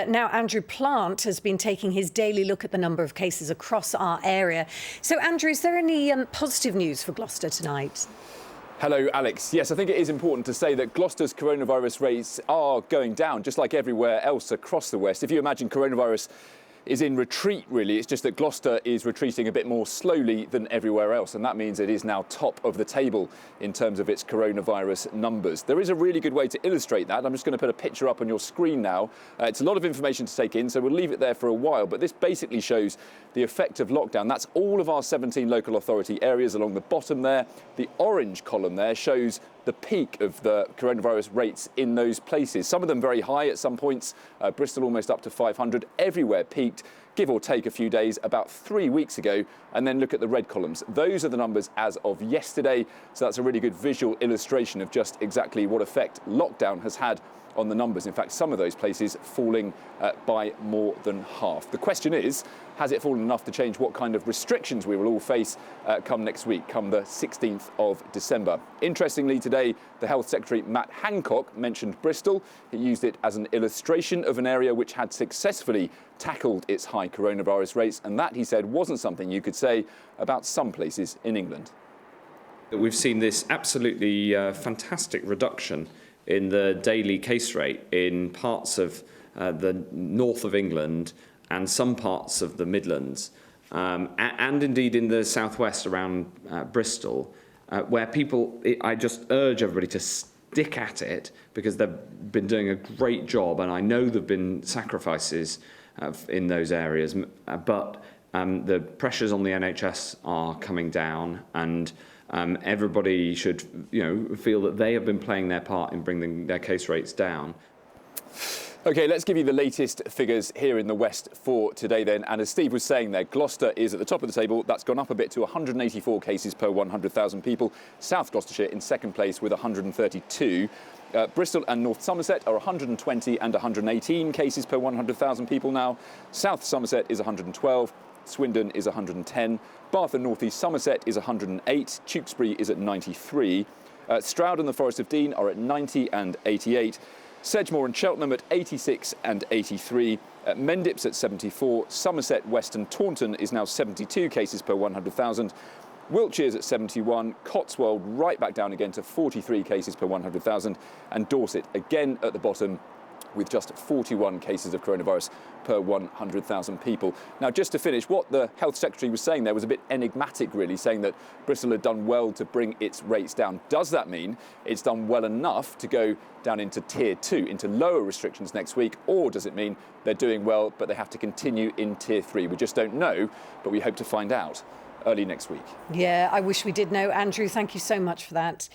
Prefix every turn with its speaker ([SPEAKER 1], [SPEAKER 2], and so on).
[SPEAKER 1] Now, Andrew Plant has been taking his daily look at the number of cases across our area. So, Andrew, is there any positive news for Gloucester tonight?
[SPEAKER 2] Hello, Alex. Yes, I think it is important to say that Gloucester's coronavirus rates are going down, just like everywhere else across the West. If you imagine coronavirus is in retreat, really, it's just that Gloucester is retreating a bit more slowly than everywhere else, and that means it is now top of the table in terms of its coronavirus numbers. There is a really good way to illustrate that. I'm just going to put a picture up on your screen now. It's a lot of information to take in, so we'll leave it there for a while, but this basically shows the effect of lockdown. That's all of our 17 local authority areas along the bottom there. The orange column there shows the peak of the coronavirus rates in those places. Some of them very high at some points, Bristol almost up to 500, everywhere peaked, give or take a few days, about 3 weeks ago. And then look at the red columns. Those are the numbers as of yesterday. So that's a really good visual illustration of just exactly what effect lockdown has had on the numbers. In fact, some of those places falling by more than half. The question is, has it fallen enough to change what kind of restrictions we will all face come next week, come the 16th of December? Interestingly, today, the Health Secretary, Matt Hancock, mentioned Bristol. He used it as an illustration of an area which had successfully tackled its high coronavirus rates. And that, he said, wasn't something you could say about some places in England.
[SPEAKER 3] We've seen this absolutely fantastic reduction in the daily case rate in parts of the north of England and some parts of the Midlands, and indeed in the southwest around Bristol, where people, I just urge everybody to stick at it because they've been doing a great job, and I know there have been sacrifices in those areas, but the pressures on the NHS are coming down, and everybody should, feel that they have been playing their part in bringing their case rates down.
[SPEAKER 2] OK, let's give you the latest figures here in the West for today then. And as Steve was saying there, Gloucester is at the top of the table. That's gone up a bit to 184 cases per 100,000 people. South Gloucestershire in second place with 132. Bristol and North Somerset are 120 and 118 cases per 100,000 people now. South Somerset is 112. Swindon is 110. Bath and North East Somerset is 108. Tewkesbury is at 93. Stroud and the Forest of Dean are at 90 and 88. Sedgemoor and Cheltenham at 86 and 83. Mendip's at 74. Somerset, West and Taunton is now 72 cases per 100,000. Wiltshire's at 71. Cotswold right back down again to 43 cases per 100,000. And Dorset again at the bottom with just 41 cases of coronavirus per 100,000 people. Now, just to finish, what the Health Secretary was saying there was a bit enigmatic, really, saying that Bristol had done well to bring its rates down. Does that mean it's done well enough to go down into Tier 2, into lower restrictions next week? Or does it mean they're doing well, but they have to continue in Tier 3? We just don't know, but we hope to find out early next week.
[SPEAKER 1] Yeah, I wish we did know. Andrew, thank you so much for that.